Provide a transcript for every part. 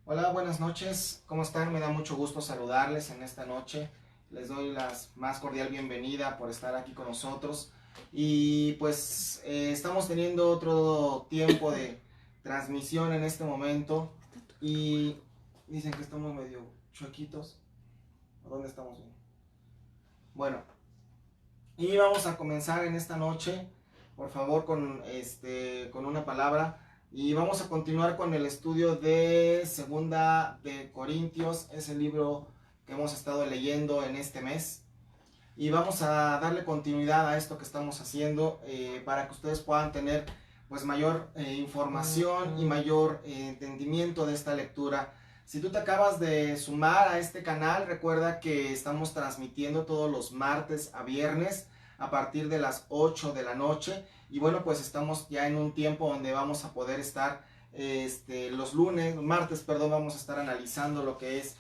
Hola, buenas noches. ¿Cómo están? Me da mucho gusto saludarles en esta noche. Les doy la más cordial bienvenida por estar aquí con nosotros. Y pues estamos teniendo otro tiempo de transmisión en este momento. Y dicen que estamos medio chuequitos. ¿A dónde estamos bien? Bueno, y vamos a comenzar en esta noche, por favor, con una palabra. Y vamos a continuar con el estudio de Segunda de Corintios, es el libro que hemos estado leyendo en este mes. Y vamos a darle continuidad a esto que estamos haciendo para que ustedes puedan tener pues mayor información y mayor entendimiento de esta lectura. Si tú te acabas de sumar a este canal, recuerda que estamos transmitiendo todos los martes a viernes a partir de las 8 de la noche. Y bueno, pues estamos ya en un tiempo donde vamos a poder estar los martes, perdón, vamos a estar analizando lo que es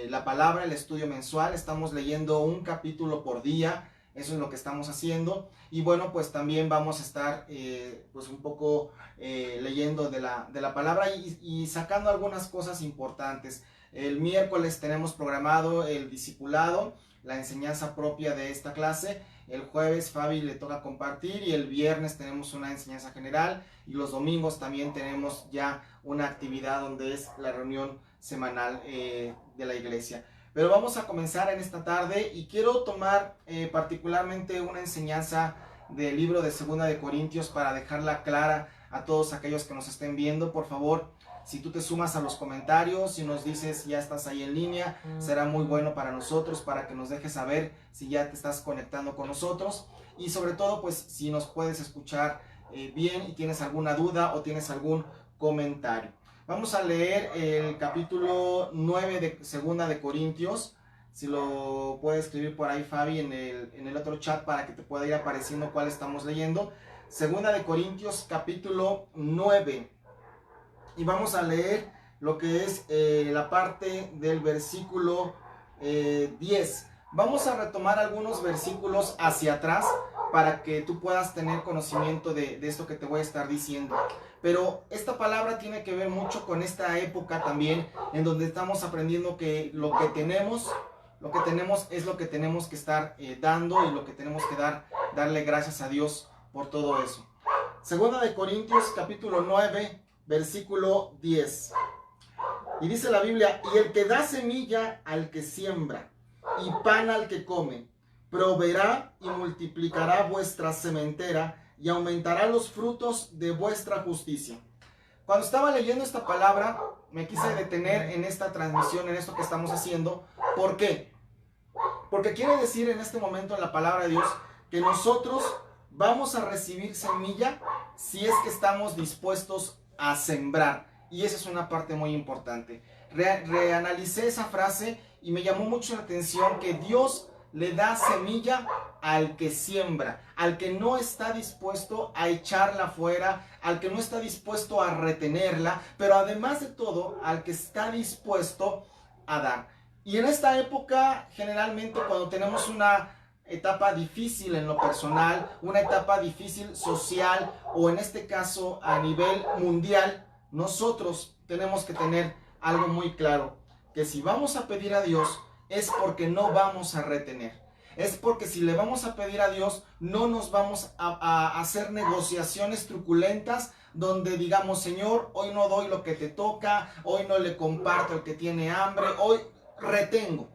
la palabra, el estudio mensual. Estamos leyendo un capítulo por día, eso es lo que estamos haciendo. Y bueno, pues también vamos a estar pues un poco leyendo de la palabra y sacando algunas cosas importantes. El miércoles tenemos programado el discipulado, la enseñanza propia de esta clase. El jueves Fabi le toca compartir y el viernes tenemos una enseñanza general y los domingos también tenemos ya una actividad donde es la reunión semanal de la iglesia. Pero vamos a comenzar en esta tarde y quiero tomar particularmente una enseñanza del libro de Segunda de Corintios para dejarla clara a todos aquellos que nos estén viendo. Por favor, si tú te sumas a los comentarios y nos dices ya estás ahí en línea, será muy bueno para nosotros, para que nos dejes saber si ya te estás conectando con nosotros. Y sobre todo, pues si nos puedes escuchar bien y tienes alguna duda o tienes algún comentario. Vamos a leer el capítulo 9 de Segunda de Corintios. Si lo puedes escribir por ahí, Fabi, en el otro chat para que te pueda ir apareciendo cuál estamos leyendo. Segunda de Corintios, capítulo 9. Y vamos a leer lo que es la parte del versículo 10. Vamos a retomar algunos versículos hacia atrás para que tú puedas tener conocimiento de esto que te voy a estar diciendo. Pero esta palabra tiene que ver mucho con esta época también, en donde estamos aprendiendo que lo que tenemos es lo que tenemos que estar dando y lo que tenemos que darle gracias a Dios por todo eso. Segunda de Corintios capítulo 9, versículo 10. Y dice la Biblia: y el que da semilla al que siembra y pan al que come, proveerá y multiplicará vuestra sementera y aumentará los frutos de vuestra justicia. Cuando estaba leyendo esta palabra, me quise detener en esta transmisión, en esto que estamos haciendo. ¿Por qué? Porque quiere decir en este momento en la palabra de Dios que nosotros vamos a recibir semilla si es que estamos dispuestos a sembrar. Y esa es una parte muy importante. Reanalicé esa frase y me llamó mucho la atención que Dios le da semilla al que siembra, al que no está dispuesto a echarla fuera, al que no está dispuesto a retenerla, pero además de todo, al que está dispuesto a dar. Y en esta época, generalmente cuando tenemos una etapa difícil en lo personal, una etapa difícil social o en este caso a nivel mundial, nosotros tenemos que tener algo muy claro, que si vamos a pedir a Dios es porque no vamos a retener. Es porque si le vamos a pedir a Dios, no nos vamos a hacer negociaciones truculentas donde digamos: Señor, hoy no doy lo que te toca, hoy no le comparto al que tiene hambre, hoy retengo.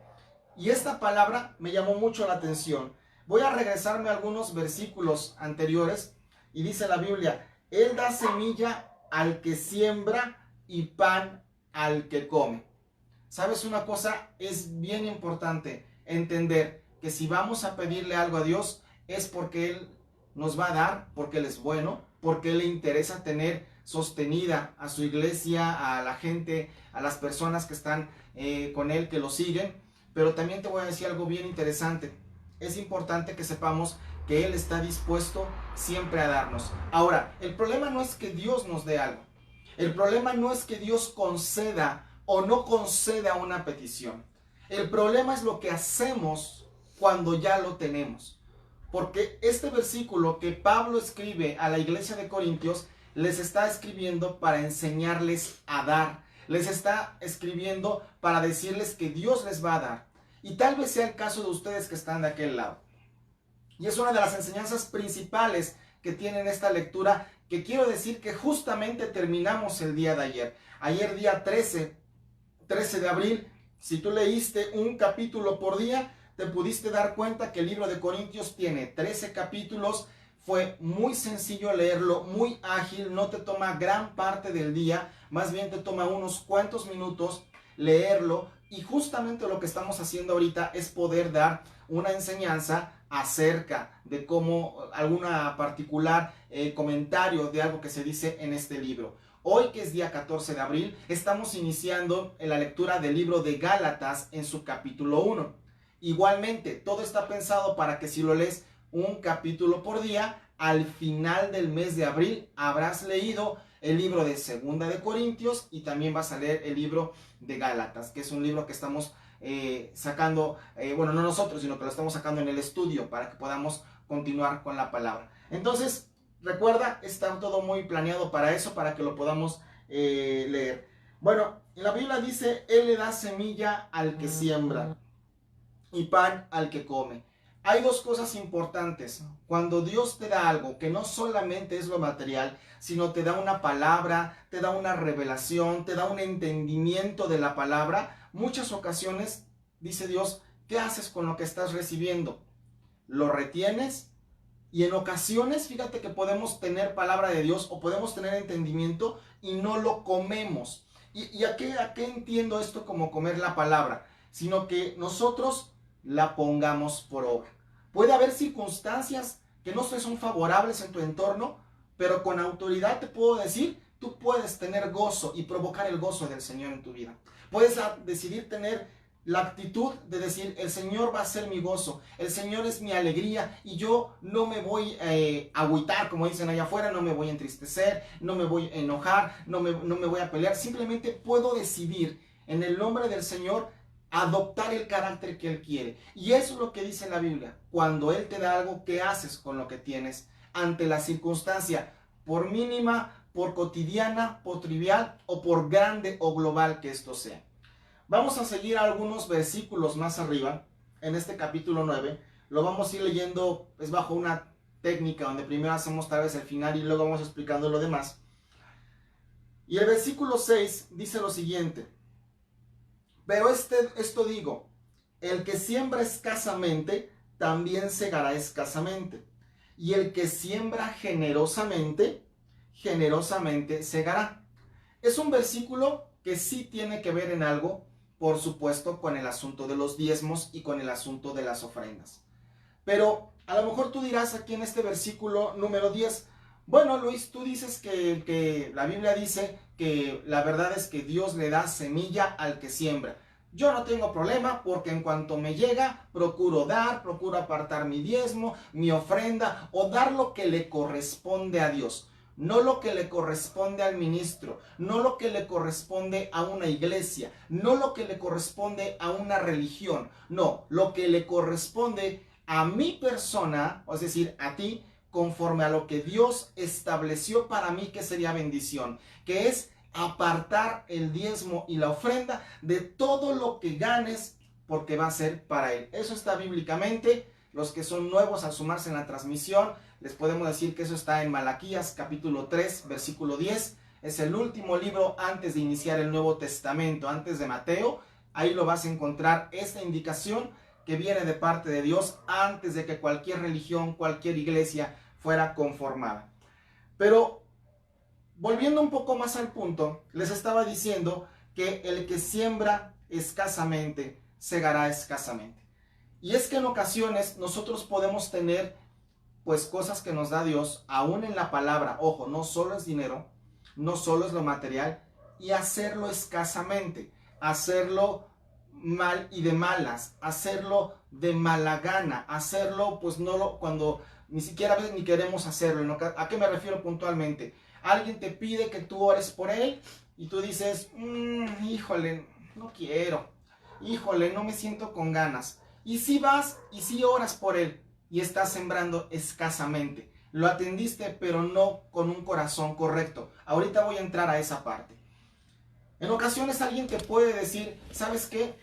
Y esta palabra me llamó mucho la atención. Voy a regresarme a algunos versículos anteriores y dice la Biblia: Él da semilla al que siembra y pan al que come. ¿Sabes una cosa? Es bien importante entender que si vamos a pedirle algo a Dios es porque Él nos va a dar, porque Él es bueno, porque Él le interesa tener sostenida a su iglesia, a la gente, a las personas que están con Él, que lo siguen. Pero también te voy a decir algo bien interesante. Es importante que sepamos que Él está dispuesto siempre a darnos. Ahora, el problema no es que Dios nos dé algo. El problema no es que Dios conceda o no conceda una petición. El problema es lo que hacemos cuando ya lo tenemos. Porque este versículo que Pablo escribe a la iglesia de Corintios les está escribiendo para enseñarles a dar. Les está escribiendo para decirles que Dios les va a dar. Y tal vez sea el caso de ustedes que están de aquel lado. Y es una de las enseñanzas principales que tiene esta lectura, que quiero decir que justamente terminamos el día de ayer. Ayer día 13 de abril, si tú leíste un capítulo por día, te pudiste dar cuenta que el libro de Corintios tiene 13 capítulos. Fue muy sencillo leerlo, muy ágil, no te toma gran parte del día, más bien te toma unos cuantos minutos leerlo. Y justamente lo que estamos haciendo ahorita es poder dar una enseñanza acerca de cómo alguna particular comentario de algo que se dice en este libro. Hoy, que es día 14 de abril, estamos iniciando la lectura del libro de Gálatas en su capítulo 1. Igualmente, todo está pensado para que si lo lees un capítulo por día, al final del mes de abril habrás leído el libro de Segunda de Corintios y también vas a leer el libro de Gálatas, que es un libro que estamos sacando, bueno, no nosotros, sino que lo estamos sacando en el estudio para que podamos continuar con la palabra. Entonces, recuerda, está todo muy planeado para eso, para que lo podamos leer. Bueno, en la Biblia dice, Él le da semilla al que siembra y pan al que come. Hay dos cosas importantes. Cuando Dios te da algo que no solamente es lo material, sino te da una palabra, te da una revelación, te da un entendimiento de la palabra, muchas ocasiones, dice Dios, ¿qué haces con lo que estás recibiendo? ¿Lo retienes? Y en ocasiones, fíjate que podemos tener palabra de Dios o podemos tener entendimiento y no lo comemos. ¿Y a qué entiendo esto como comer la palabra? Sino que nosotros la pongamos por obra. Puede haber circunstancias que no son favorables en tu entorno, pero con autoridad te puedo decir, tú puedes tener gozo y provocar el gozo del Señor en tu vida. Puedes decidir tener la actitud de decir, el Señor va a ser mi gozo, el Señor es mi alegría y yo no me voy a agüitar, como dicen allá afuera, no me voy a entristecer, no me voy a enojar, no me voy a pelear. Simplemente puedo decidir en el nombre del Señor adoptar el carácter que Él quiere. Y eso es lo que dice la Biblia. Cuando Él te da algo, ¿qué haces con lo que tienes ante la circunstancia? Por mínima, por cotidiana, por trivial o por grande o global que esto sea. Vamos a seguir algunos versículos más arriba, en este capítulo 9. Lo vamos a ir leyendo, es bajo una técnica donde primero hacemos tal vez el final y luego vamos explicando lo demás. Y el versículo 6 dice lo siguiente. Pero esto digo, el que siembra escasamente, también segará escasamente. Y el que siembra generosamente, generosamente segará. Es un versículo que sí tiene que ver en algo, por supuesto, con el asunto de los diezmos y con el asunto de las ofrendas. Pero a lo mejor tú dirás aquí en este versículo número 10, bueno, Luis, tú dices que la Biblia dice que la verdad es que Dios le da semilla al que siembra. Yo no tengo problema porque en cuanto me llega, procuro apartar mi diezmo, mi ofrenda o dar lo que le corresponde a Dios. No lo que le corresponde al ministro, no lo que le corresponde a una iglesia, no lo que le corresponde a una religión, no, lo que le corresponde a mi persona, es decir, a ti, conforme a lo que Dios estableció para mí que sería bendición, que es apartar el diezmo y la ofrenda de todo lo que ganes, porque va a ser para Él. Eso está bíblicamente. Los que son nuevos al sumarse en la transmisión, les podemos decir que eso está en Malaquías capítulo 3, versículo 10. Es el último libro antes de iniciar el Nuevo Testamento, antes de Mateo. Ahí lo vas a encontrar, esta indicación que viene de parte de Dios antes de que cualquier religión, cualquier iglesia fuera conformada. Pero volviendo un poco más al punto, les estaba diciendo que el que siembra escasamente, segará escasamente. Y es que en ocasiones nosotros podemos tener pues cosas que nos da Dios, aún en la palabra, ojo, no solo es dinero, no solo es lo material, y hacerlo escasamente, hacerlo mal y de malas, hacerlo de mala gana, hacerlo pues cuando ni siquiera a veces ni queremos hacerlo. ¿No? ¿A qué me refiero puntualmente? Alguien te pide que tú ores por él y tú dices, híjole, no quiero, híjole, no me siento con ganas. Y si vas y si oras por él y estás sembrando escasamente, lo atendiste pero no con un corazón correcto. Ahorita voy a entrar a esa parte. En ocasiones alguien te puede decir, ¿sabes qué?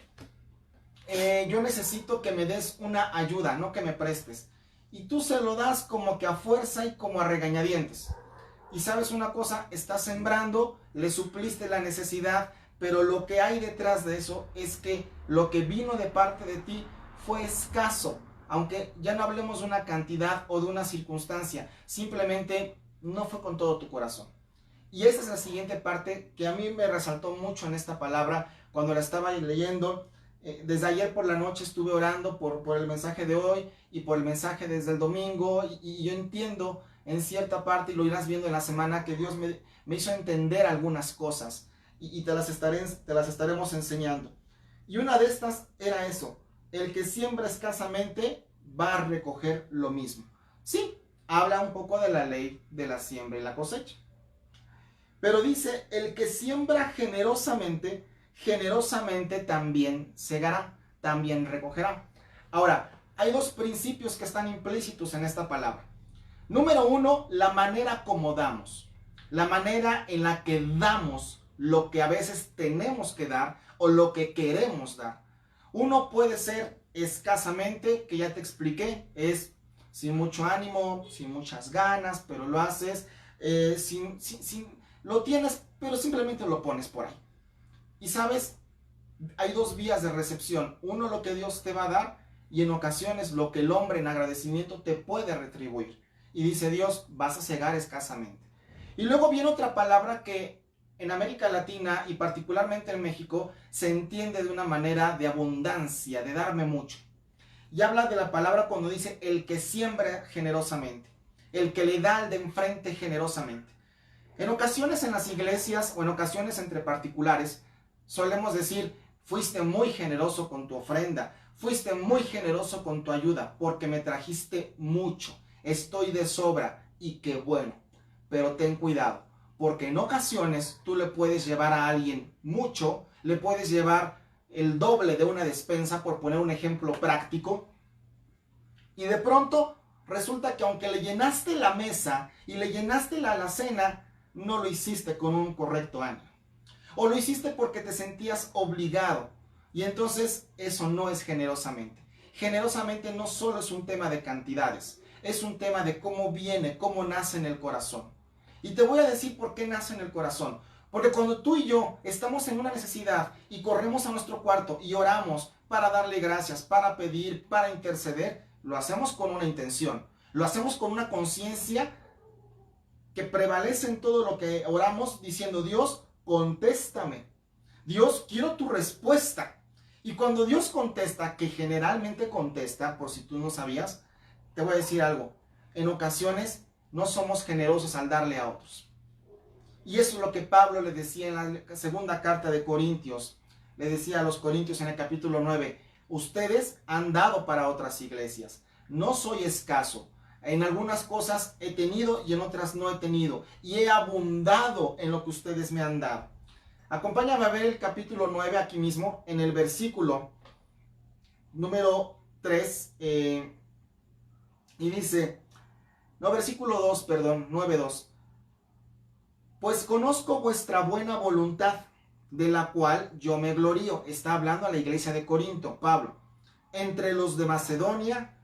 Yo necesito que me des una ayuda, no que me prestes. Y tú se lo das como que a fuerza y como a regañadientes. Y sabes una cosa, estás sembrando, le supliste la necesidad, pero lo que hay detrás de eso es que lo que vino de parte de ti fue escaso. Aunque ya no hablemos de una cantidad o de una circunstancia, simplemente no fue con todo tu corazón. Y esa es la siguiente parte que a mí me resaltó mucho en esta palabra cuando la estaba leyendo. Desde ayer por la noche estuve orando por el mensaje de hoy y por el mensaje desde el domingo, y yo entiendo en cierta parte, y lo irás viendo en la semana, que Dios me hizo entender algunas cosas y te las estaremos enseñando. Y una de estas era eso: el que siembra escasamente va a recoger lo mismo. Sí, habla un poco de la ley de la siembra y la cosecha. Pero dice, el que siembra generosamente, generosamente también segará, también recogerá. Ahora, hay dos principios que están implícitos en esta palabra. Número uno, la manera como damos. La manera en la que damos lo que a veces tenemos que dar o lo que queremos dar. Uno puede ser escasamente, que ya te expliqué, es sin mucho ánimo, sin muchas ganas, pero lo haces, lo tienes, pero simplemente lo pones por ahí. Y sabes, hay dos vías de recepción. Uno, lo que Dios te va a dar, y en ocasiones lo que el hombre en agradecimiento te puede retribuir. Y dice Dios, vas a cegar escasamente. Y luego viene otra palabra que en América Latina y particularmente en México se entiende de una manera de abundancia, de darme mucho. Y habla de la palabra cuando dice el que siembra generosamente, el que le da al de enfrente generosamente. En ocasiones en las iglesias o en ocasiones entre particulares solemos decir, fuiste muy generoso con tu ofrenda, fuiste muy generoso con tu ayuda porque me trajiste mucho, estoy de sobra y qué bueno. Pero ten cuidado, porque en ocasiones tú le puedes llevar a alguien mucho, le puedes llevar el doble de una despensa, por poner un ejemplo práctico, y de pronto resulta que aunque le llenaste la mesa y le llenaste la alacena, no lo hiciste con un correcto ánimo. O lo hiciste porque te sentías obligado. Y entonces eso no es generosamente. Generosamente no solo es un tema de cantidades, es un tema de cómo viene, cómo nace en el corazón. Y te voy a decir por qué nace en el corazón. Porque cuando tú y yo estamos en una necesidad y corremos a nuestro cuarto y oramos para darle gracias, para pedir, para interceder, lo hacemos con una intención. Lo hacemos con una conciencia que prevalece en todo lo que oramos, diciendo, Dios, contéstame. Dios, quiero tu respuesta. Y cuando Dios contesta, que generalmente contesta, por si tú no sabías, te voy a decir algo. En ocasiones no somos generosos al darle a otros. Y eso es lo que Pablo le decía en la segunda carta de Corintios. Le decía a los Corintios en el capítulo 9, ustedes han dado para otras iglesias. No soy escaso. En algunas cosas he tenido y en otras no he tenido. Y he abundado en lo que ustedes me han dado. Acompáñame a ver el capítulo 9 aquí mismo, en el versículo número 3. Y dice, versículo 2, perdón, 9:2. Pues conozco vuestra buena voluntad, de la cual yo me glorío. Está hablando a la iglesia de Corinto, Pablo. Entre los de Macedonia,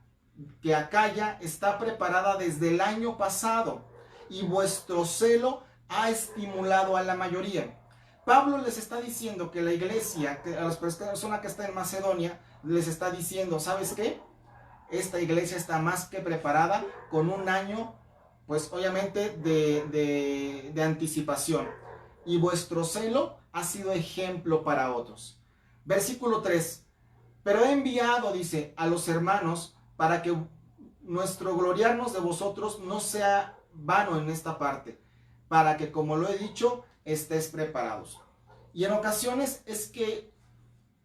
que Acaya está preparada desde el año pasado, y vuestro celo ha estimulado a la mayoría. Pablo les está diciendo que la iglesia, a las personas que están en Macedonia, les está diciendo, ¿sabes qué? Esta iglesia está más que preparada con un año, pues obviamente de anticipación. Y vuestro celo ha sido ejemplo para otros. Versículo 3. Pero he enviado, dice, a los hermanos para que nuestro gloriarnos de vosotros no sea vano en esta parte, para que, como lo he dicho, estéis preparados. Y en ocasiones es que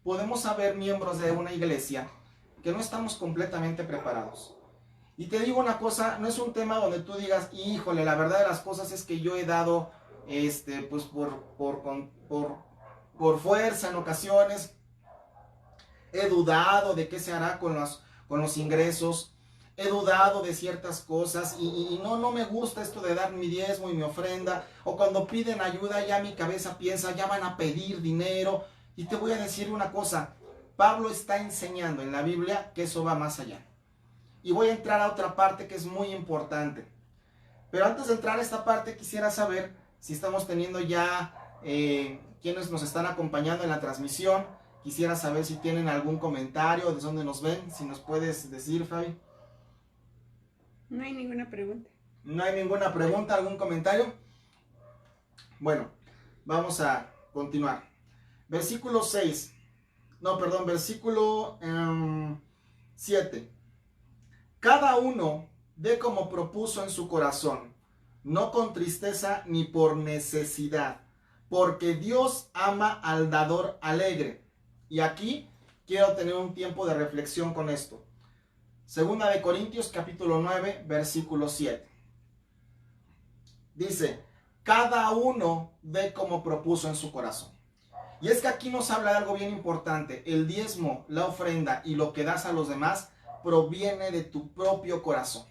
podemos saber miembros de una iglesia que no estamos completamente preparados. Y te digo una cosa, no es un tema donde tú digas, híjole, la verdad de las cosas es que yo he dado, pues por fuerza en ocasiones, he dudado de qué se hará con los ingresos. he dudado de ciertas cosas y no me gusta esto de dar mi diezmo y mi ofrenda, o cuando piden ayuda ya mi cabeza piensa, ya van a pedir dinero. Y te voy a decir una cosa, Pablo está enseñando en la Biblia que eso va más allá. Y voy a entrar a otra parte que es muy importante. Pero antes de entrar a esta parte quisiera saber si estamos teniendo ya quienes nos están acompañando en la transmisión. Quisiera saber si tienen algún comentario, de dónde nos ven, si nos puedes decir, Fabi. No hay ninguna pregunta. ¿No hay ninguna pregunta, algún comentario? Bueno, vamos a continuar. Versículo 6. No, perdón, versículo 7. Cada uno dé como propuso en su corazón, no con tristeza ni por necesidad, porque Dios ama al dador alegre. Y aquí quiero tener un tiempo de reflexión con esto. Segunda de Corintios capítulo 9, versículo 7. Dice, cada uno dé como propuso en su corazón. Y es que aquí nos habla de algo bien importante. El diezmo, la ofrenda y lo que das a los demás proviene de tu propio corazón.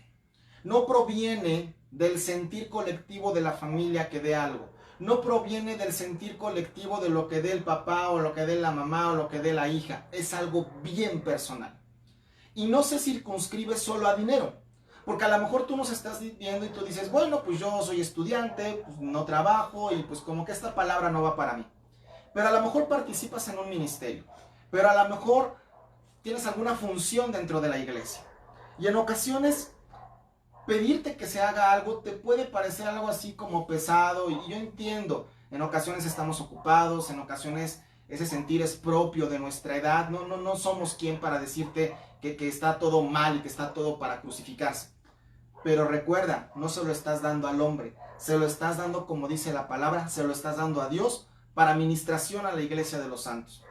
No proviene del sentir colectivo de la familia que dé algo. No proviene del sentir colectivo de lo que dé el papá o lo que dé la mamá o lo que dé la hija. Es algo bien personal. Y no se circunscribe solo a dinero. Porque a lo mejor tú nos estás viendo y tú dices, bueno, pues yo soy estudiante, pues no trabajo y pues como que esta palabra no va para mí. Pero a lo mejor participas en un ministerio. Pero a lo mejor tienes alguna función dentro de la iglesia. Y en ocasiones pedirte que se haga algo te puede parecer algo así como pesado. Y yo entiendo, en ocasiones estamos ocupados, en ocasiones ese sentir es propio de nuestra edad. No somos quien para decirte que está todo mal y que está todo para crucificarse. Pero recuerda, no se lo estás dando al hombre, se lo estás dando, como dice la palabra, se lo estás dando a Dios para ministración a la iglesia de los santos.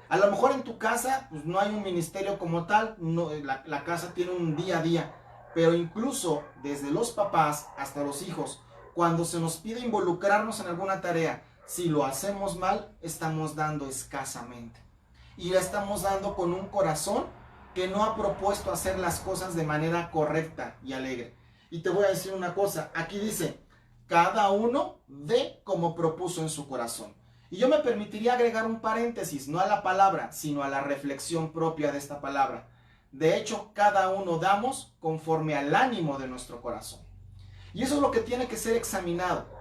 A lo mejor en tu casa pues no hay un ministerio como tal, no, la casa tiene un día a día, pero incluso desde los papás hasta los hijos, cuando se nos pide involucrarnos en alguna tarea, si lo hacemos mal, estamos dando escasamente. Y la estamos dando con un corazón que no ha propuesto hacer las cosas de manera correcta y alegre. Y te voy a decir una cosa, aquí dice, cada uno dé como propuso en su corazón. Y yo me permitiría agregar un paréntesis, no a la palabra, sino a la reflexión propia de esta palabra. De hecho, cada uno damos conforme al ánimo de nuestro corazón. Y eso es lo que tiene que ser examinado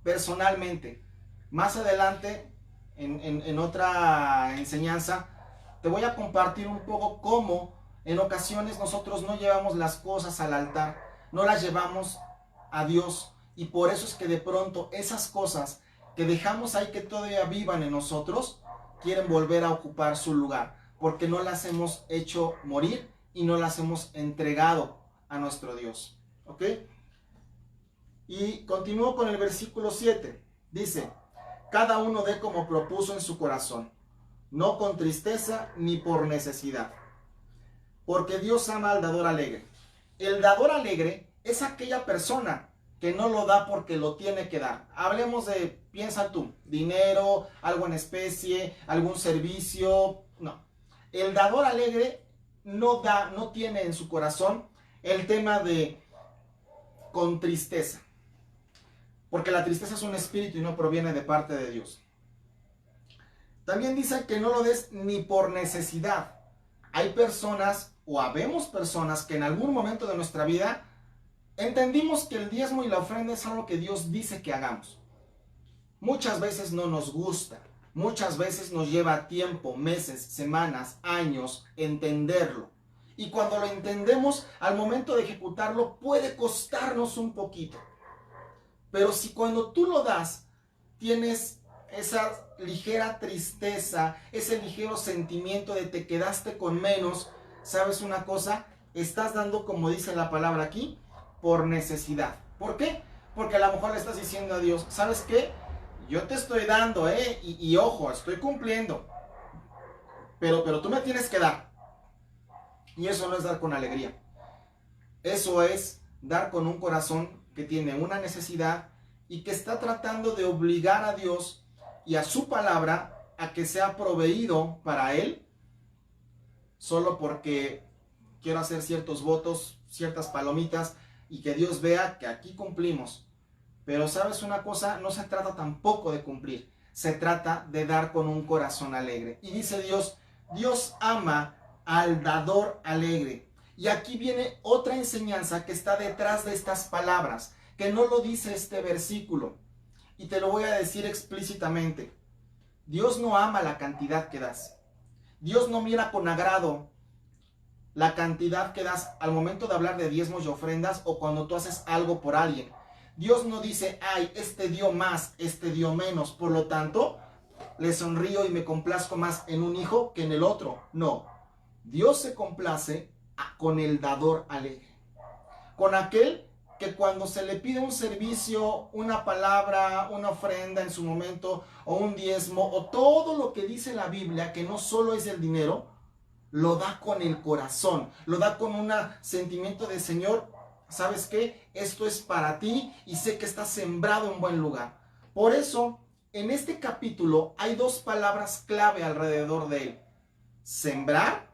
personalmente. Más adelante, en otra enseñanza, te voy a compartir un poco cómo en ocasiones nosotros no llevamos las cosas al altar, no las llevamos a Dios. Y por eso es que de pronto esas cosas que dejamos ahí que todavía vivan en nosotros, quieren volver a ocupar su lugar, porque no las hemos hecho morir y no las hemos entregado a nuestro Dios. ¿Ok? Y continúo con el versículo 7. Dice, cada uno dé como propuso en su corazón, no con tristeza ni por necesidad, porque Dios ama al dador alegre. El dador alegre es aquella persona que no lo da porque lo tiene que dar. Hablemos de, piensa tú, dinero, algo en especie, algún servicio. No. El dador alegre no da, no tiene en su corazón el tema de con tristeza. Porque la tristeza es un espíritu y no proviene de parte de Dios. También dice que no lo des ni por necesidad. Hay personas o habemos personas que en algún momento de nuestra vida entendimos que el diezmo y la ofrenda es algo que Dios dice que hagamos. Muchas veces no nos gusta, muchas veces nos lleva tiempo, meses, semanas, años entenderlo. Y cuando lo entendemos, al momento de ejecutarlo puede costarnos un poquito. Pero si cuando tú lo das, tienes esa ligera tristeza, ese ligero sentimiento de te quedaste con menos, ¿sabes una cosa? Estás dando, como dice la palabra aquí, por necesidad. ¿Por qué? Porque a lo mejor le estás diciendo a Dios, ¿sabes qué? Yo te estoy dando, y ojo, estoy cumpliendo. Pero tú me tienes que dar. Y eso no es dar con alegría. Eso es dar con un corazón que tiene una necesidad y que está tratando de obligar a Dios y a su palabra a que sea proveído para él, solo porque quiero hacer ciertos votos, ciertas palomitas y que Dios vea que aquí cumplimos. Pero sabes una cosa, no se trata tampoco de cumplir, se trata de dar con un corazón alegre. Y dice Dios, Dios ama al dador alegre. Y aquí viene otra enseñanza que está detrás de estas palabras, que no lo dice este versículo. Y te lo voy a decir explícitamente. Dios no ama la cantidad que das. Dios no mira con agrado la cantidad que das al momento de hablar de diezmos y ofrendas o cuando tú haces algo por alguien. Dios no dice, ay, este dio más, este dio menos, por lo tanto, le sonrío y me complazco más en un hijo que en el otro. No, Dios se complace con el dador alegre, con aquel que cuando se le pide un servicio, una palabra, una ofrenda en su momento, o un diezmo, o todo lo que dice la Biblia, que no solo es el dinero, lo da con el corazón, lo da con un sentimiento de Señor, ¿sabes qué? Esto es para ti y sé que estás sembrado en buen lugar. Por eso, en este capítulo hay dos palabras clave alrededor de él. Sembrar,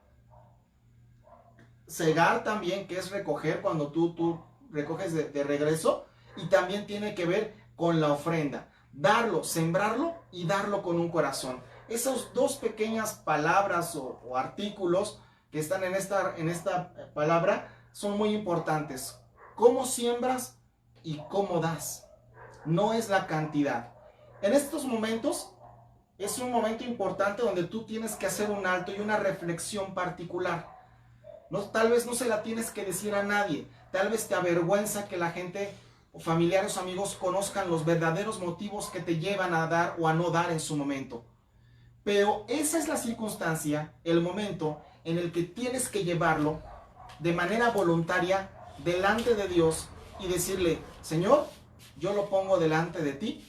segar también, que es recoger cuando tú recoges de regreso, y también tiene que ver con la ofrenda. Darlo, sembrarlo y darlo con un corazón. Esas dos pequeñas palabras o artículos que están en esta palabra son muy importantes. Cómo siembras y cómo das. No es la cantidad. En estos momentos es un momento importante donde tú tienes que hacer un alto y una reflexión particular. No, tal vez no se la tienes que decir a nadie. Tal vez te avergüenza que la gente, o familiares o amigos, conozcan los verdaderos motivos que te llevan a dar o a no dar en su momento. Pero esa es la circunstancia, el momento en el que tienes que llevarlo de manera voluntaria delante de Dios y decirle, Señor, yo lo pongo delante de ti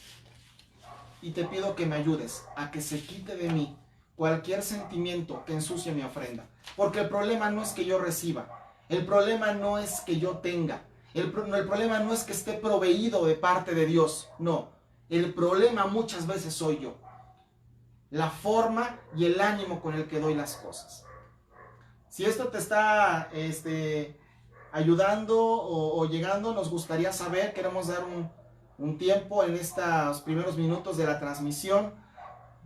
y te pido que me ayudes a que se quite de mí cualquier sentimiento que ensucie mi ofrenda. Porque el problema no es que yo reciba, el problema no es que yo tenga, el problema no es que esté proveído de parte de Dios, no. El problema muchas veces soy yo. La forma y el ánimo con el que doy las cosas. Si esto te está ayudando o llegando, nos gustaría saber, queremos dar un tiempo en estos primeros minutos de la transmisión,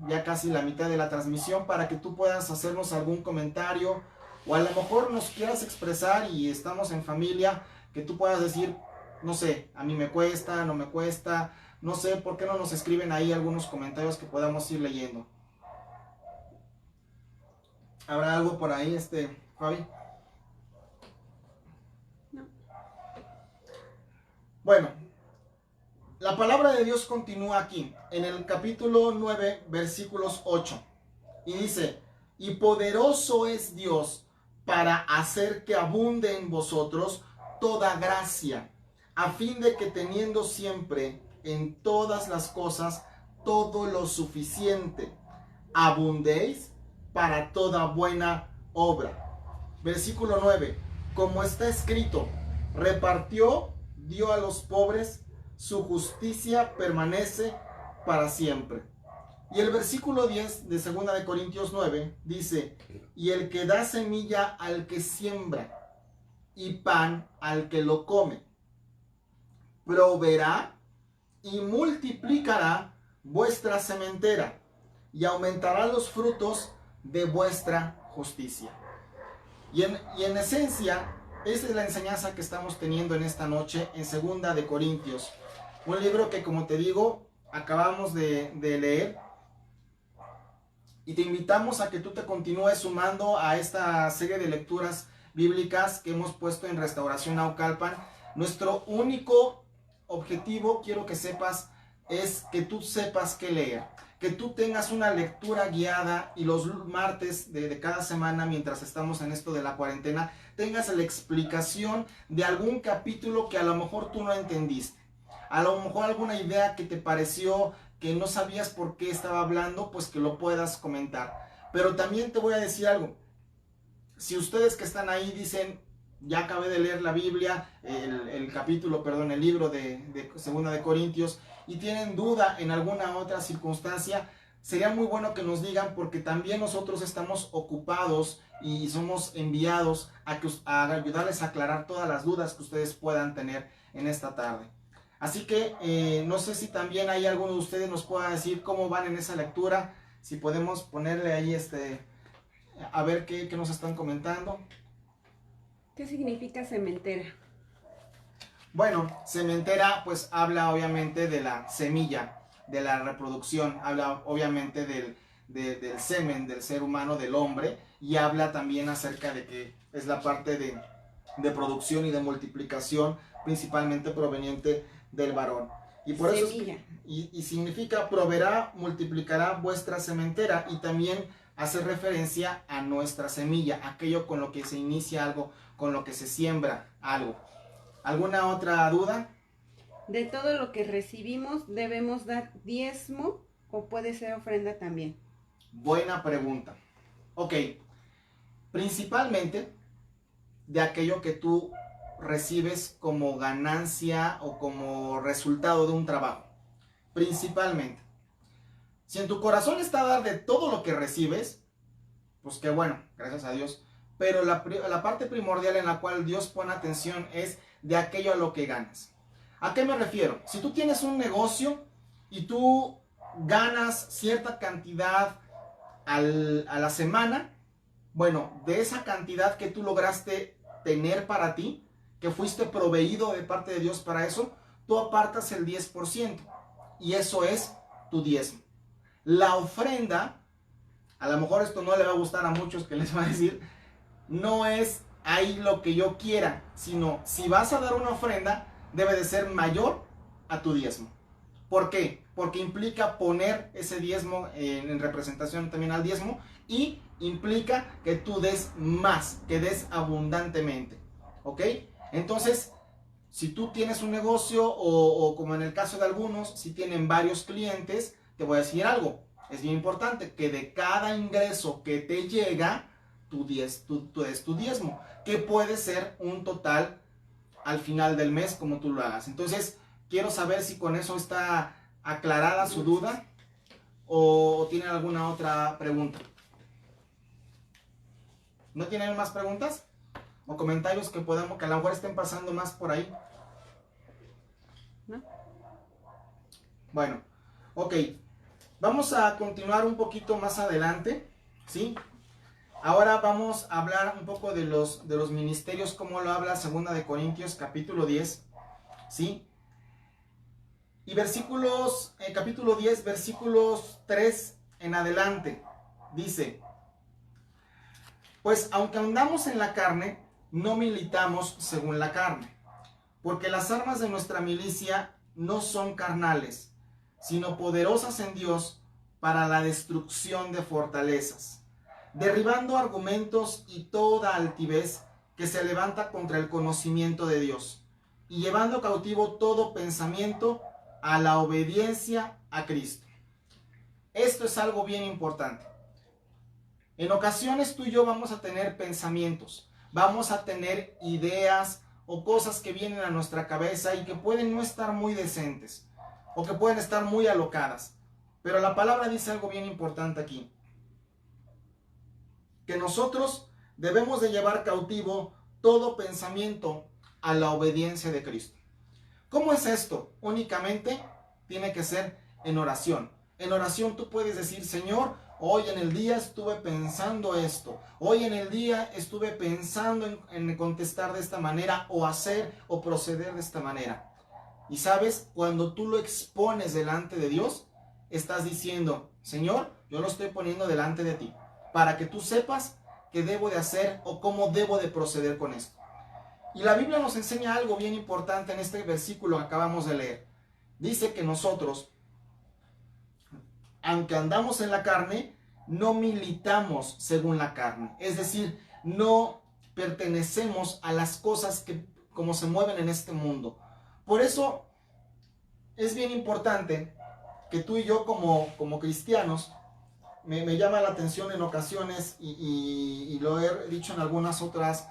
ya casi la mitad de la transmisión, para que tú puedas hacernos algún comentario o a lo mejor nos quieras expresar y estamos en familia, que tú puedas decir, no sé, a mí me cuesta, no me cuesta, no sé, ¿por qué no nos escriben ahí algunos comentarios que podamos ir leyendo? ¿Habrá algo por ahí, Fabi? No. Bueno, la palabra de Dios continúa aquí, en el capítulo 9, versículos 8. Y dice, y poderoso es Dios para hacer que abunde en vosotros toda gracia, a fin de que teniendo siempre en todas las cosas todo lo suficiente, abundéis para toda buena obra. Versículo 9, como está escrito, repartió, dio a los pobres, su justicia permanece para siempre. Y el versículo 10 de 2 de Corintios 9 dice, y el que da semilla al que siembra y pan al que lo come, proveerá y multiplicará vuestra sementera y aumentará los frutos de vuestra justicia. Y en esencia, esa es la enseñanza que estamos teniendo en esta noche en 2 de Corintios. Un libro que, como te digo, acabamos de leer. Y te invitamos a que tú te continúes sumando a esta serie de lecturas bíblicas que hemos puesto en Restauración Naucalpan. Nuestro único objetivo, quiero que sepas, es que tú sepas qué leer. Que tú tengas una lectura guiada y los martes de cada semana, mientras estamos en esto de la cuarentena, tengas la explicación de algún capítulo que a lo mejor tú no entendiste. A lo mejor alguna idea que te pareció que no sabías por qué estaba hablando, pues que lo puedas comentar. Pero también te voy a decir algo. Si ustedes que están ahí dicen, ya acabé de leer la Biblia, el libro de 2 de Corintios, y tienen duda en alguna otra circunstancia, sería muy bueno que nos digan, porque también nosotros estamos ocupados y somos enviados a ayudarles a aclarar todas las dudas que ustedes puedan tener en esta tarde. Así que no sé si también hay alguno de ustedes nos pueda decir cómo van en esa lectura, si podemos ponerle ahí a ver qué nos están comentando. ¿Qué significa sementera? Bueno, sementera pues habla obviamente de la semilla, de la reproducción, habla obviamente del semen del ser humano, del hombre, y habla también acerca de que es la parte de producción y de multiplicación principalmente proveniente del varón. Y por eso y significa proveerá, multiplicará vuestra sementera, y también hace referencia a nuestra semilla, aquello con lo que se inicia algo, con lo que se siembra algo. ¿Alguna otra duda? De todo lo que recibimos, ¿debemos dar diezmo o puede ser ofrenda también? Buena pregunta. Ok, principalmente de aquello que tú recibes como ganancia o como resultado de un trabajo. Principalmente. Si en tu corazón está dar de todo lo que recibes, pues qué bueno, gracias a Dios. Pero la parte primordial en la cual Dios pone atención es de aquello a lo que ganas. ¿A qué me refiero? Si tú tienes un negocio y tú ganas cierta cantidad a la semana, bueno, de esa cantidad que tú lograste tener para ti, que fuiste proveído de parte de Dios para eso, tú apartas el 10%, y eso es tu diezmo. La ofrenda, a lo mejor esto no le va a gustar a muchos, que les va a decir, no es ahí lo que yo quiera, sino si vas a dar una ofrenda, debe de ser mayor a tu diezmo. ¿Por qué? Porque implica poner ese diezmo en representación también al diezmo, y implica que tú des más, que des abundantemente. ¿Ok? Entonces, si tú tienes un negocio o como en el caso de algunos, si tienen varios clientes, te voy a decir algo. Es bien importante que de cada ingreso que te llega, tú des tu diezmo, que puede ser un total al final del mes, como tú lo hagas. Entonces, quiero saber si con eso está aclarada su duda o tienen alguna otra pregunta. ¿No tienen más preguntas? ¿O comentarios que a lo mejor estén pasando más por ahí? ¿No? Bueno, ok. Vamos a continuar un poquito más adelante, ¿sí? Ahora vamos a hablar un poco de los ministerios, como lo habla 2 de Corintios, capítulo 10, ¿sí? Y capítulo 10, versículos 3 en adelante, dice: pues aunque andamos en la carne, no militamos según la carne, porque las armas de nuestra milicia no son carnales, sino poderosas en Dios para la destrucción de fortalezas, derribando argumentos y toda altivez que se levanta contra el conocimiento de Dios, y llevando cautivo todo pensamiento a la obediencia a Cristo. Esto es algo bien importante. En ocasiones tú y yo vamos a tener pensamientos, vamos a tener ideas o cosas que vienen a nuestra cabeza y que pueden no estar muy decentes o que pueden estar muy alocadas. Pero la palabra dice algo bien importante aquí: que nosotros debemos de llevar cautivo todo pensamiento a la obediencia de Cristo. ¿Cómo es esto? Únicamente tiene que ser en oración. En oración tú puedes decir: Señor, hoy en el día estuve pensando esto. Hoy en el día estuve pensando en contestar de esta manera, o hacer o proceder de esta manera. Y sabes, cuando tú lo expones delante de Dios, estás diciendo: Señor, yo lo estoy poniendo delante de ti, para que tú sepas qué debo de hacer o cómo debo de proceder con esto. Y la Biblia nos enseña algo bien importante en este versículo que acabamos de leer. Dice que nosotros, aunque andamos en la carne, no militamos según la carne. Es decir, no pertenecemos a las cosas que como se mueven en este mundo. Por eso es bien importante que tú y yo como cristianos, me llama la atención en ocasiones, y lo he dicho en algunas otras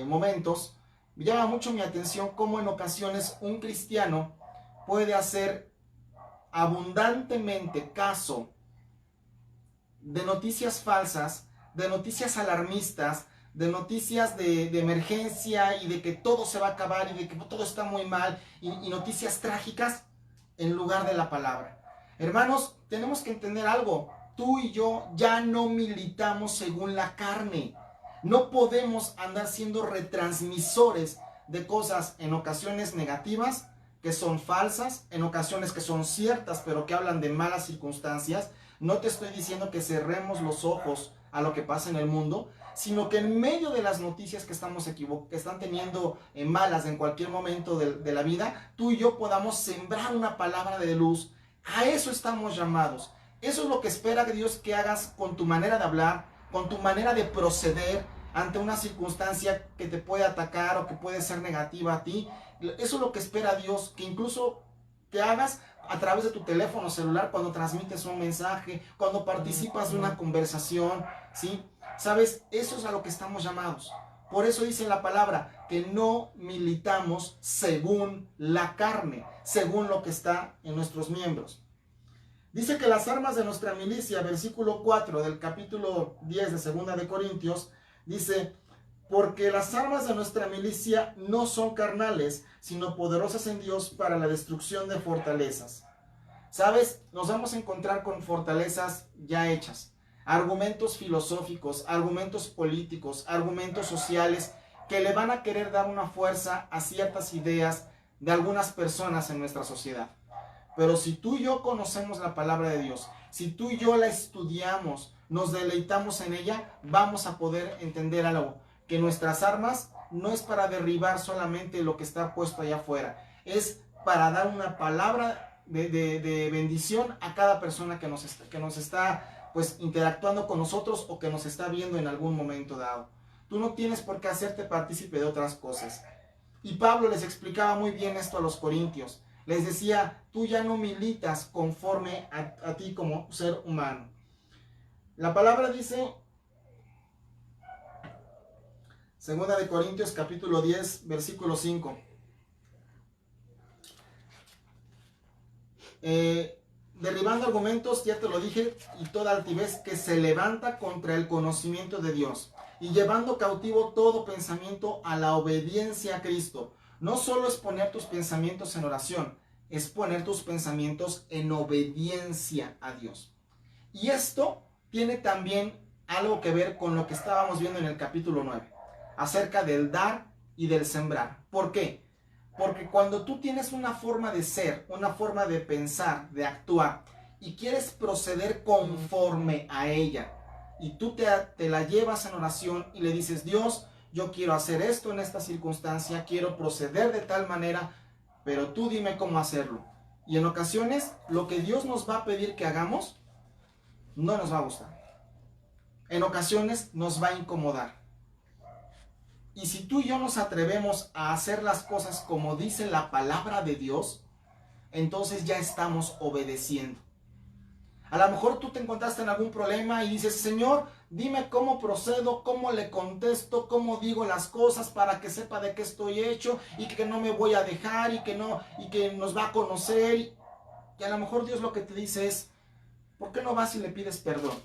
momentos, me llama mucho mi atención cómo en ocasiones un cristiano puede hacer abundantemente caso de noticias falsas, de noticias alarmistas, de noticias de emergencia y de que todo se va a acabar y de que todo está muy mal y noticias trágicas en lugar de la palabra. Hermanos, tenemos que entender algo. Tú y yo ya no militamos según la carne. No podemos andar siendo retransmisores de cosas en ocasiones negativas, que son falsas, en ocasiones que son ciertas, pero que hablan de malas circunstancias. No te estoy diciendo que cerremos los ojos a lo que pasa en el mundo, sino que en medio de las noticias que que están teniendo malas en cualquier momento de la vida, tú y yo podamos sembrar una palabra de luz. A eso estamos llamados. Eso es lo que espera Dios que hagas con tu manera de hablar, con tu manera de proceder ante una circunstancia que te puede atacar o que puede ser negativa a ti. Eso es lo que espera Dios, que incluso te hagas a través de tu teléfono celular cuando transmites un mensaje, cuando participas de una conversación, ¿sí? ¿Sabes? Eso es a lo que estamos llamados. Por eso dice la palabra que no militamos según la carne, según lo que está en nuestros miembros. Dice que las armas de nuestra milicia, versículo 4 del capítulo 10 de 2 de Corintios, dice: porque las armas de nuestra milicia no son carnales, sino poderosas en Dios para la destrucción de fortalezas. ¿Sabes? Nos vamos a encontrar con fortalezas ya hechas. Argumentos filosóficos, argumentos políticos, argumentos sociales que le van a querer dar una fuerza a ciertas ideas de algunas personas en nuestra sociedad. Pero si tú y yo conocemos la palabra de Dios, si tú y yo la estudiamos, nos deleitamos en ella, vamos a poder entender algo, que nuestras armas no es para derribar solamente lo que está puesto allá afuera, es para dar una palabra de bendición a cada persona que nos está pues interactuando con nosotros o que nos está viendo en algún momento dado. Tú no tienes por qué hacerte partícipe de otras cosas. Y Pablo les explicaba muy bien esto a los corintios. Les decía, tú ya no militas conforme a ti como ser humano. La palabra dice, 2 de Corintios capítulo 10, versículo 5. Derribando argumentos, ya te lo dije, y toda altivez que se levanta contra el conocimiento de Dios, y llevando cautivo todo pensamiento a la obediencia a Cristo. No solo es poner tus pensamientos en oración, es poner tus pensamientos en obediencia a Dios. Y esto tiene también algo que ver con lo que estábamos viendo en el capítulo 9, acerca del dar y del sembrar. ¿Por qué? Porque cuando tú tienes una forma de ser, una forma de pensar, de actuar, y quieres proceder conforme a ella, y tú te la llevas en oración y le dices, Dios, yo quiero hacer esto en esta circunstancia, quiero proceder de tal manera, pero tú dime cómo hacerlo. Y en ocasiones, lo que Dios nos va a pedir que hagamos, no nos va a gustar. En ocasiones nos va a incomodar. Y si tú y yo nos atrevemos a hacer las cosas como dice la palabra de Dios, entonces ya estamos obedeciendo. A lo mejor tú te encontraste en algún problema y dices, Señor, dime cómo procedo, cómo le contesto, cómo digo las cosas para que sepa de qué estoy hecho y que no me voy a dejar y que nos va a conocer. Y a lo mejor Dios lo que te dice es, ¿por qué no vas y le pides perdón?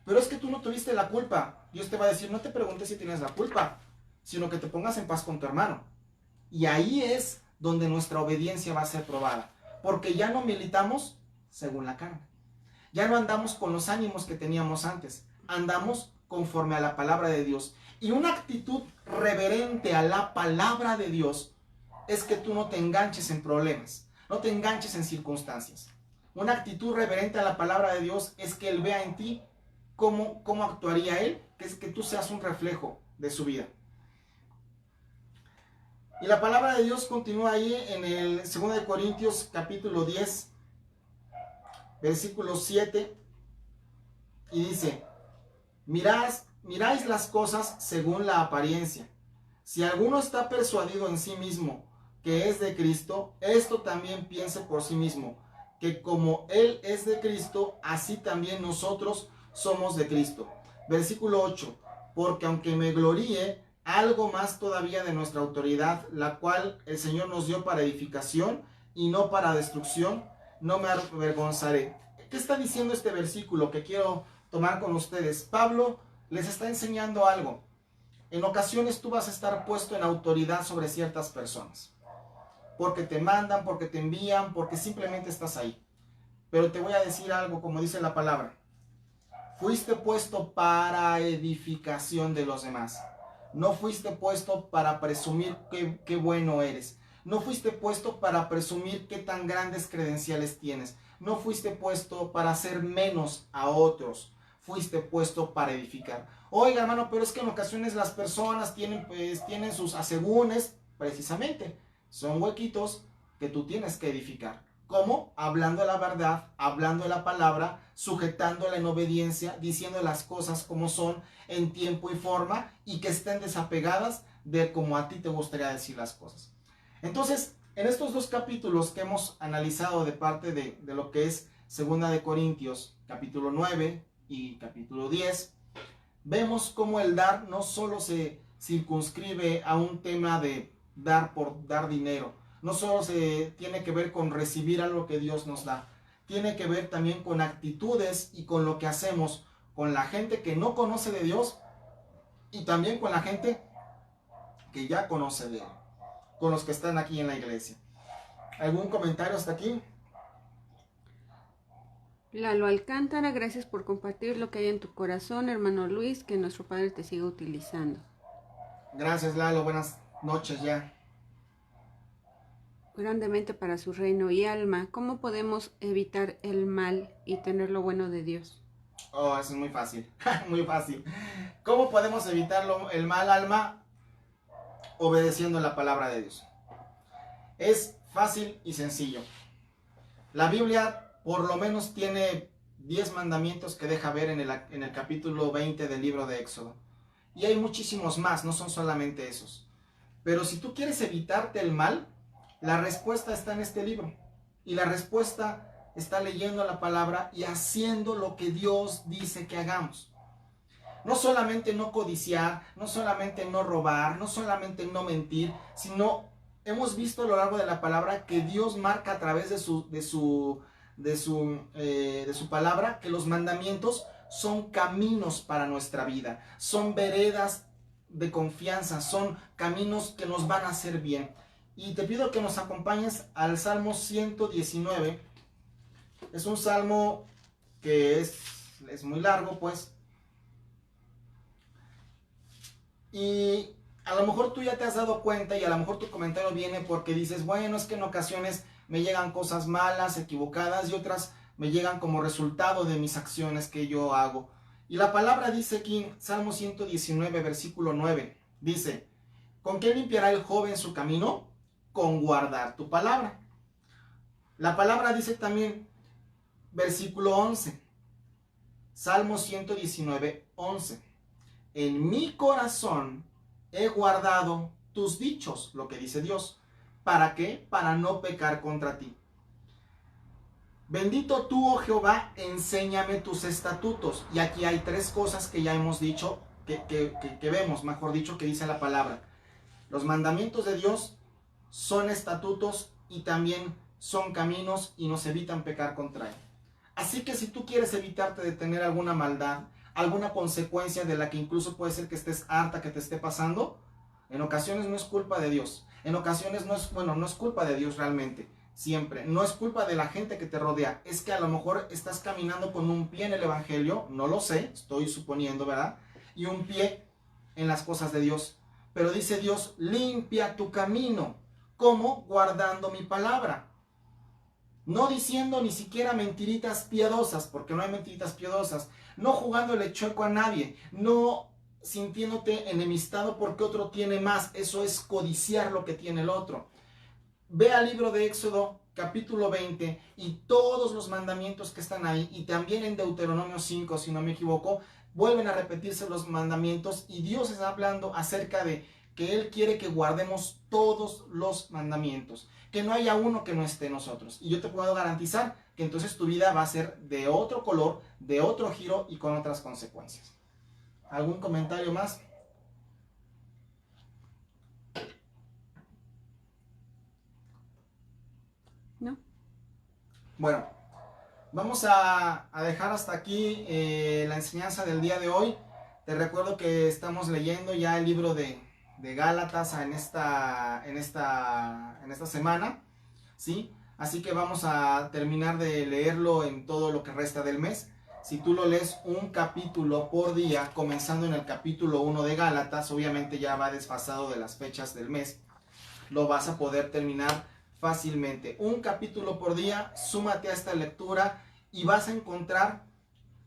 Pero es que tú no tuviste la culpa. Dios te va a decir, no te preguntes si tienes la culpa, sino que te pongas en paz con tu hermano. Y ahí es donde nuestra obediencia va a ser probada, porque ya no militamos según la carne. Ya no andamos con los ánimos que teníamos antes, andamos conforme a la palabra de Dios. Y una actitud reverente a la palabra de Dios es que tú no te enganches en problemas, no te enganches en circunstancias. Una actitud reverente a la palabra de Dios es que Él vea en ti cómo actuaría Él, que es que tú seas un reflejo de su vida. Y la palabra de Dios continúa ahí en el 2 de Corintios capítulo 10, versículo 7, y dice, miráis las cosas según la apariencia. Si alguno está persuadido en sí mismo que es de Cristo, esto también piense por sí mismo, que como Él es de Cristo, así también nosotros somos de Cristo. Versículo 8, porque aunque me gloríe, algo más todavía de nuestra autoridad, la cual el Señor nos dio para edificación y no para destrucción, no me avergonzaré. ¿Qué está diciendo este versículo que quiero tomar con ustedes. Pablo les está enseñando algo. En ocasiones tú vas a estar puesto en autoridad sobre ciertas personas. Porque te mandan, porque te envían, porque simplemente estás ahí. Pero te voy a decir algo, como dice la palabra. Fuiste puesto para edificación de los demás. No fuiste puesto para presumir qué bueno eres. No fuiste puesto para presumir qué tan grandes credenciales tienes. No fuiste puesto para hacer menos a otros. Fuiste puesto para edificar. Oiga, hermano, pero es que en ocasiones las personas tienen sus asegúnes, precisamente. Son huequitos que tú tienes que edificar. ¿Cómo? Hablando la verdad, hablando la palabra, sujetándola en obediencia, diciendo las cosas como son, en tiempo y forma, y que estén desapegadas de como a ti te gustaría decir las cosas. Entonces, en estos dos capítulos que hemos analizado de parte de lo que es 2 de Corintios, capítulo 9 y capítulo 10, vemos cómo el dar no solo se circunscribe a un tema de dar por dar dinero, no solo se tiene que ver con recibir algo que Dios nos da, tiene que ver también con actitudes y con lo que hacemos con la gente que no conoce de Dios y también con la gente que ya conoce de Él, con los que están aquí en la iglesia. ¿Algún comentario hasta aquí? Lalo Alcántara, gracias por compartir lo que hay en tu corazón, hermano Luis, que nuestro Padre te siga utilizando. Gracias, Lalo, buenas noches ya. Grandemente para su reino y alma, ¿cómo podemos evitar el mal y tener lo bueno de Dios? Oh, eso es muy fácil, muy fácil. ¿Cómo podemos evitar el mal, alma? Obedeciendo la palabra de Dios. Es fácil y sencillo. La Biblia por lo menos tiene 10 mandamientos que deja ver en el capítulo 20 del libro de Éxodo. Y hay muchísimos más, no son solamente esos. Pero si tú quieres evitarte el mal, la respuesta está en este libro. Y la respuesta está leyendo la palabra y haciendo lo que Dios dice que hagamos. No solamente no codiciar, no solamente no robar, no solamente no mentir, sino hemos visto a lo largo de la palabra que Dios marca a través de su palabra que los mandamientos son caminos para nuestra vida, son veredas de confianza, son caminos que nos van a hacer bien. Y te pido que nos acompañes al Salmo 119. Es un salmo que es muy largo, pues. Y a lo mejor tú ya te has dado cuenta y a lo mejor tu comentario viene porque dices, bueno, es que en ocasiones me llegan cosas malas, equivocadas y otras me llegan como resultado de mis acciones que yo hago. Y la palabra dice aquí, Salmo 119, versículo 9, dice, ¿con qué limpiará el joven su camino? Con guardar tu palabra. La palabra dice también, versículo 11, Salmo 119, 11. En mi corazón he guardado tus dichos, lo que dice Dios. ¿Para qué? Para no pecar contra ti. Bendito tú, oh Jehová, enséñame tus estatutos. Y aquí hay tres cosas que ya hemos dicho, que vemos, mejor dicho, que dice la palabra. Los mandamientos de Dios son estatutos y también son caminos y nos evitan pecar contra Él. Así que si tú quieres evitarte de tener alguna maldad, alguna consecuencia de la que incluso puede ser que estés harta que te esté pasando, en ocasiones no es culpa de Dios. En ocasiones no es culpa de Dios realmente. Siempre. No es culpa de la gente que te rodea. Es que a lo mejor estás caminando con un pie en el evangelio, no lo sé, estoy suponiendo, ¿verdad? Y un pie en las cosas de Dios. Pero dice Dios, limpia tu camino. ¿Cómo? Guardando mi palabra. No diciendo ni siquiera mentiritas piadosas, porque no hay mentiritas piadosas. No jugándole chueco a nadie. No sintiéndote enemistado porque otro tiene más. Eso es codiciar lo que tiene el otro. Ve al libro de Éxodo, capítulo 20, y todos los mandamientos que están ahí, y también en Deuteronomio 5, si no me equivoco, vuelven a repetirse los mandamientos, y Dios está hablando acerca de que Él quiere que guardemos todos los mandamientos, que no haya uno que no esté en nosotros. Y yo te puedo garantizar que entonces tu vida va a ser de otro color, de otro giro y con otras consecuencias. ¿Algún comentario más? ¿No? Bueno, Vamos a dejar hasta aquí la enseñanza del día de hoy. Te recuerdo que estamos leyendo ya el libro de Gálatas en esta semana, ¿sí? Así que vamos a terminar de leerlo en todo lo que resta del mes. Si tú lo lees un capítulo por día, comenzando en el capítulo 1 de Gálatas, obviamente ya va desfasado de las fechas del mes, lo vas a poder terminar fácilmente. Un capítulo por día, súmate a esta lectura y vas a encontrar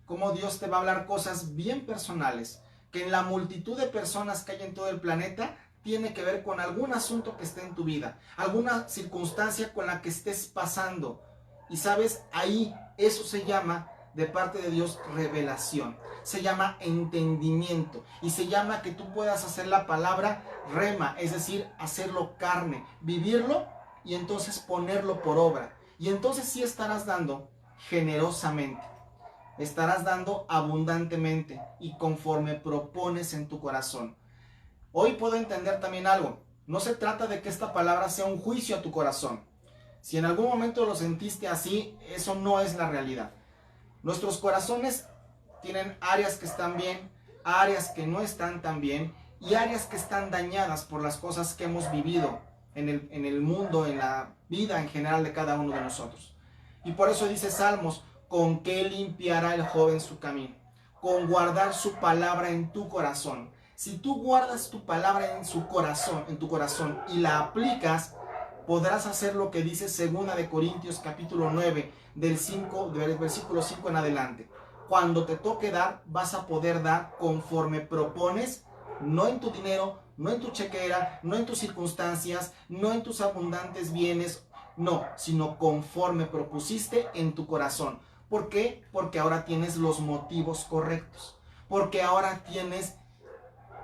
cómo Dios te va a hablar cosas bien personales, que en la multitud de personas que hay en todo el planeta tiene que ver con algún asunto que esté en tu vida, alguna circunstancia con la que estés pasando. Y sabes, ahí eso se llama de parte de Dios revelación, se llama entendimiento y se llama que tú puedas hacer la palabra rema, es decir, hacerlo carne, vivirlo y entonces ponerlo por obra. Y entonces sí estarás dando generosamente, estarás dando abundantemente y conforme propones en tu corazón. Hoy puedo entender también algo. No se trata de que esta palabra sea un juicio a tu corazón. Si en algún momento lo sentiste así, eso no es la realidad. Nuestros corazones tienen áreas que están bien, áreas que no están tan bien y áreas que están dañadas por las cosas que hemos vivido en el mundo, en la vida en general de cada uno de nosotros. Y por eso dice Salmos, ¿con qué limpiará el joven su camino? Con guardar su palabra en tu corazón. Si tú guardas tu palabra en tu corazón y la aplicas, podrás hacer lo que dice 2 Corintios capítulo 9, del versículo 5 en adelante. Cuando te toque dar, vas a poder dar conforme propones, no en tu dinero, no en tu chequera, no en tus circunstancias, no en tus abundantes bienes, no, sino conforme propusiste en tu corazón. ¿Por qué? Porque ahora tienes los motivos correctos, porque ahora tienes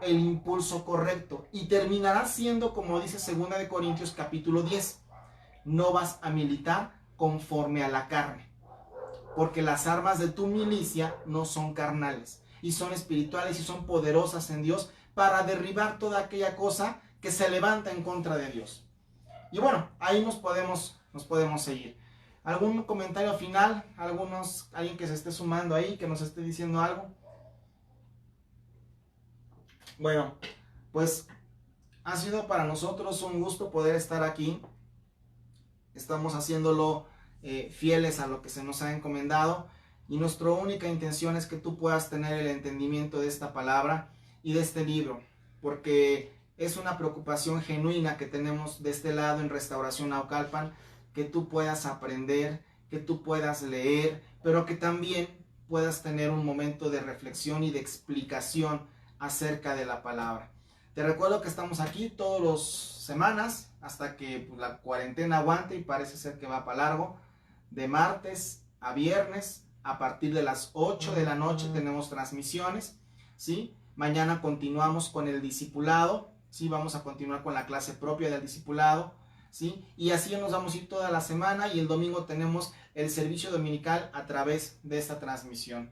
el impulso correcto y terminará siendo, como dice 2 Corintios capítulo 10, no vas a militar conforme a la carne, porque las armas de tu milicia no son carnales y son espirituales y son poderosas en Dios para derribar toda aquella cosa que se levanta en contra de Dios. Y bueno, ahí nos podemos seguir. ¿Algún comentario final? ¿Alguien que se esté sumando ahí, que nos esté diciendo algo? Bueno, pues ha sido para nosotros un gusto poder estar aquí. Estamos haciéndolo fieles a lo que se nos ha encomendado y nuestra única intención es que tú puedas tener el entendimiento de esta palabra y de este libro, porque es una preocupación genuina que tenemos de este lado en Restauración Naucalpan, que tú puedas aprender, que tú puedas leer, pero que también puedas tener un momento de reflexión y de explicación acerca de la palabra. Te recuerdo que estamos aquí todas las semanas hasta que la cuarentena aguante y parece ser que va para largo. De martes a viernes a partir de las 8 de la noche tenemos transmisiones, ¿sí? Mañana continuamos con el discipulado, ¿sí? Vamos a continuar con la clase propia del discipulado, ¿sí? Y así nos vamos a ir toda la semana y el domingo tenemos el servicio dominical a través de esta transmisión.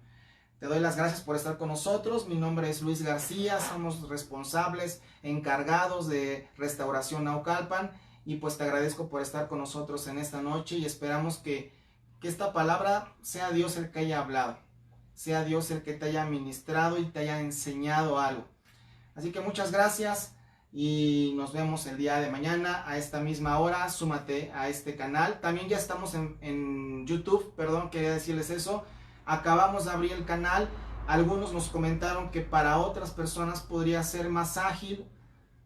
Te doy las gracias por estar con nosotros. Mi nombre es Luis García, somos responsables, encargados de Restauración Naucalpan y pues te agradezco por estar con nosotros en esta noche y esperamos que esta palabra sea Dios el que haya hablado, sea Dios el que te haya ministrado y te haya enseñado algo. Así que muchas gracias y nos vemos el día de mañana a esta misma hora. Súmate a este canal. También ya estamos en YouTube, perdón, quería decirles eso. Acabamos de abrir el canal. Algunos nos comentaron que para otras personas podría ser más ágil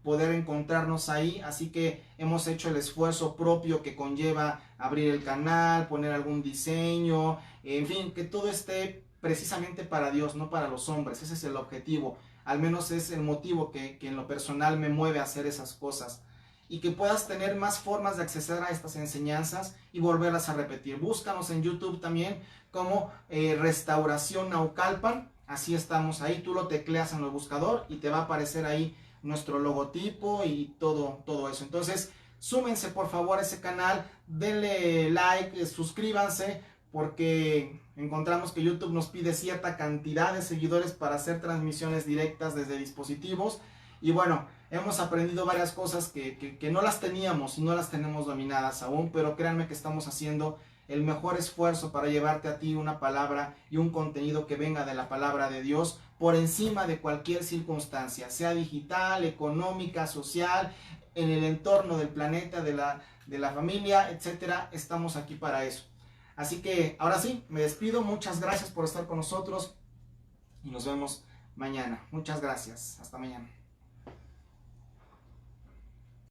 poder encontrarnos ahí, así que hemos hecho el esfuerzo propio que conlleva abrir el canal, poner algún diseño, en fin, que todo esté precisamente para Dios, no para los hombres. Ese es el objetivo, al menos es el motivo que en lo personal me mueve a hacer esas cosas, y que puedas tener más formas de acceder a estas enseñanzas y volverlas a repetir. Búscanos en YouTube también como Restauración Naucalpan, así estamos ahí, tú lo tecleas en el buscador y te va a aparecer ahí nuestro logotipo y todo eso. Entonces, súmense por favor a ese canal, denle like, suscríbanse, porque encontramos que YouTube nos pide cierta cantidad de seguidores para hacer transmisiones directas desde dispositivos. Y bueno, hemos aprendido varias cosas que no las teníamos y no las tenemos dominadas aún, pero créanme que estamos haciendo el mejor esfuerzo para llevarte a ti una palabra y un contenido que venga de la palabra de Dios por encima de cualquier circunstancia, sea digital, económica, social, en el entorno del planeta, de la familia, etcétera. Estamos aquí para eso. Así que ahora sí, me despido. Muchas gracias por estar con nosotros y nos vemos mañana. Muchas gracias. Hasta mañana.